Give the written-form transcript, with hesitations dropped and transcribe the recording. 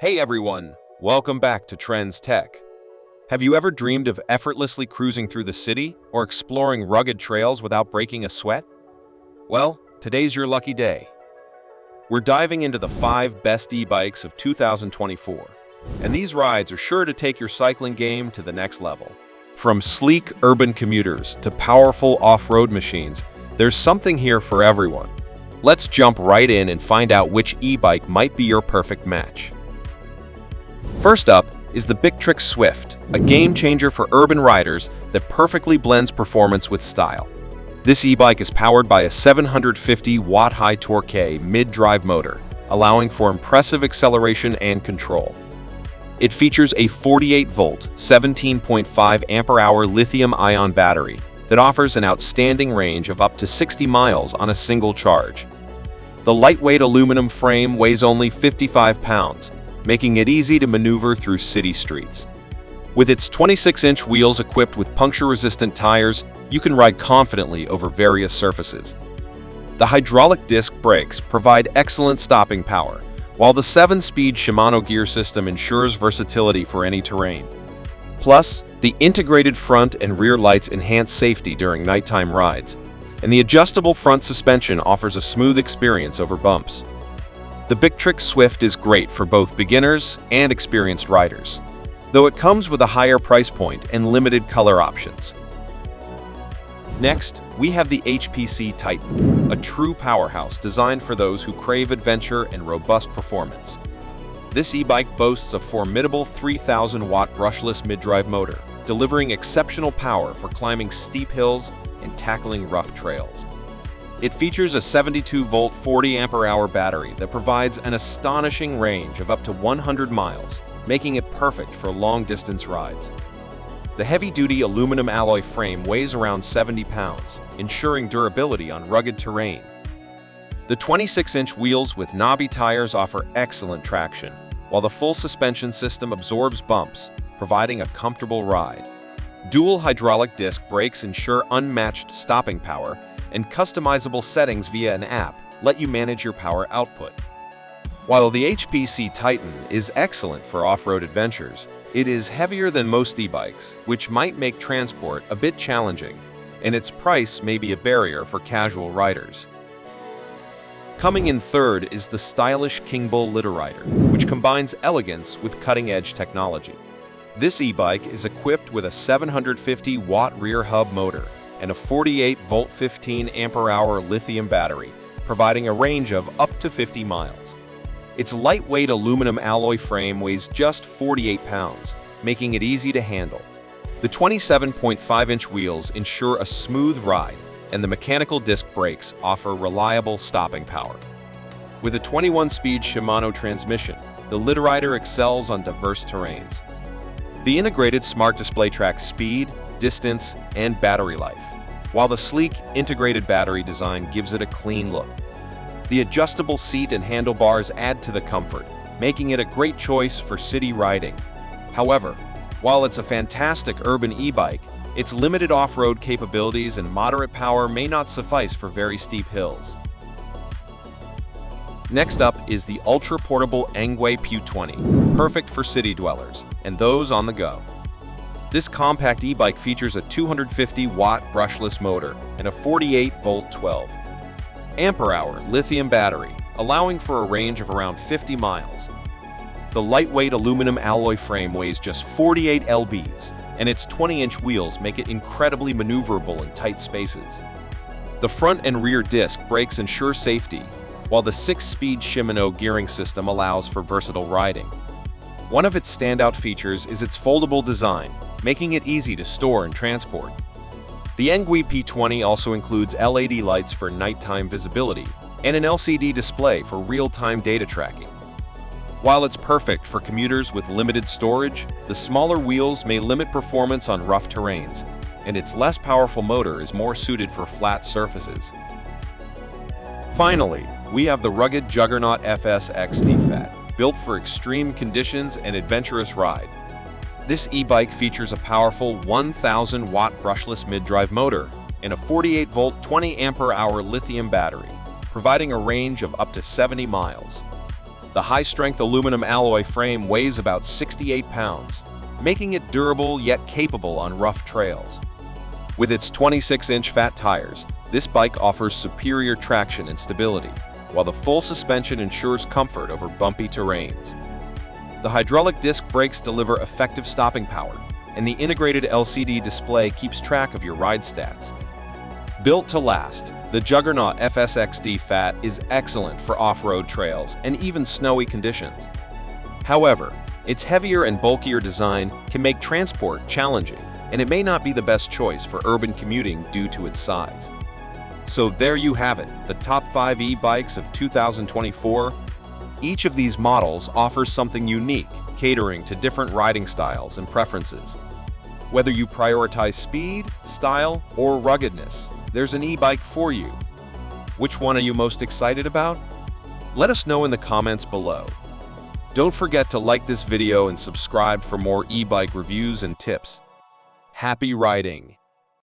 Hey everyone, welcome back to Trends Tech. Have you ever dreamed of effortlessly cruising through the city or exploring rugged trails without breaking a sweat? Well, today's your lucky day. We're diving into the 5 best e-bikes of 2024, and these rides are sure to take your cycling game to the next level. From sleek urban commuters to powerful off-road machines, there's something here for everyone. Let's jump right in and find out which e-bike might be your perfect match. First up is the Bictrix Swift, a game-changer for urban riders that perfectly blends performance with style. This e-bike is powered by a 750-watt high-torque mid-drive motor, allowing for impressive acceleration and control. It features a 48-volt, 17.5 amp-hour lithium-ion battery that offers an outstanding range of up to 60 miles on a single charge. The lightweight aluminum frame weighs only 55 pounds, making it easy to maneuver through city streets. With its 26-inch wheels equipped with puncture-resistant tires, you can ride confidently over various surfaces. The hydraulic disc brakes provide excellent stopping power, while the 7-speed Shimano gear system ensures versatility for any terrain. Plus, the integrated front and rear lights enhance safety during nighttime rides, and the adjustable front suspension offers a smooth experience over bumps. The Bictrix Swift is great for both beginners and experienced riders, though it comes with a higher price point and limited color options. Next, we have the HPC Titan, a true powerhouse designed for those who crave adventure and robust performance. This e-bike boasts a formidable 3,000-watt brushless mid-drive motor, delivering exceptional power for climbing steep hills and tackling rough trails. It features a 72-volt 40 amp-hour battery that provides an astonishing range of up to 100 miles, making it perfect for long-distance rides. The heavy-duty aluminum alloy frame weighs around 70 pounds, ensuring durability on rugged terrain. The 26-inch wheels with knobby tires offer excellent traction, while the full suspension system absorbs bumps, providing a comfortable ride. Dual hydraulic disc brakes ensure unmatched stopping power, and customizable settings via an app let you manage your power output. While the HPC Titan is excellent for off-road adventures, it is heavier than most e-bikes, which might make transport a bit challenging, and its price may be a barrier for casual riders. Coming in third is the stylish King Bull Litterider, which combines elegance with cutting-edge technology. This e-bike is equipped with a 750-watt rear hub motor and a 48-volt 15 amp-hour lithium battery, providing a range of up to 50 miles. Its lightweight aluminum alloy frame weighs just 48 pounds, making it easy to handle. The 27.5-inch wheels ensure a smooth ride, and the mechanical disc brakes offer reliable stopping power. With a 21-speed Shimano transmission, the Litterider excels on diverse terrains. The integrated smart display tracks speed, distance, and battery life, while the sleek, integrated battery design gives it a clean look. The adjustable seat and handlebars add to the comfort, making it a great choice for city riding. However, while it's a fantastic urban e-bike, its limited off-road capabilities and moderate power may not suffice for very steep hills. Next up is the ultra-portable Angue PE20, perfect for city dwellers and those on the go. This compact e-bike features a 250-watt brushless motor and a 48-volt 12 amp-hour lithium battery, allowing for a range of around 50 miles. The lightweight aluminum alloy frame weighs just 48 lbs, and its 20-inch wheels make it incredibly maneuverable in tight spaces. The front and rear disc brakes ensure safety, while the 6-speed Shimano gearing system allows for versatile riding. One of its standout features is its foldable design, making it easy to store and transport. The Angue PE20 also includes LED lights for nighttime visibility and an LCD display for real-time data tracking. While it's perfect for commuters with limited storage, the smaller wheels may limit performance on rough terrains, and its less powerful motor is more suited for flat surfaces. Finally, we have the rugged Juggernaut FSX DFAT, built for extreme conditions and adventurous ride. This e-bike features a powerful 1,000-watt brushless mid-drive motor and a 48-volt 20 amp-hour lithium battery, providing a range of up to 70 miles. The high-strength aluminum alloy frame weighs about 68 pounds, making it durable yet capable on rough trails. With its 26-inch fat tires, this bike offers superior traction and stability, while the full suspension ensures comfort over bumpy terrains. The hydraulic disc brakes deliver effective stopping power, and the integrated LCD display keeps track of your ride stats. Built to last, the Juggernaut FSX Fat is excellent for off-road trails and even snowy conditions. However, its heavier and bulkier design can make transport challenging, and it may not be the best choice for urban commuting due to its size. So there you have it, the top 5 e-bikes of 2024. Each of these models offers something unique, catering to different riding styles and preferences. Whether you prioritize speed, style, or ruggedness, there's an e-bike for you. Which one are you most excited about? Let us know in the comments below. Don't forget to like this video and subscribe for more e-bike reviews and tips. Happy riding!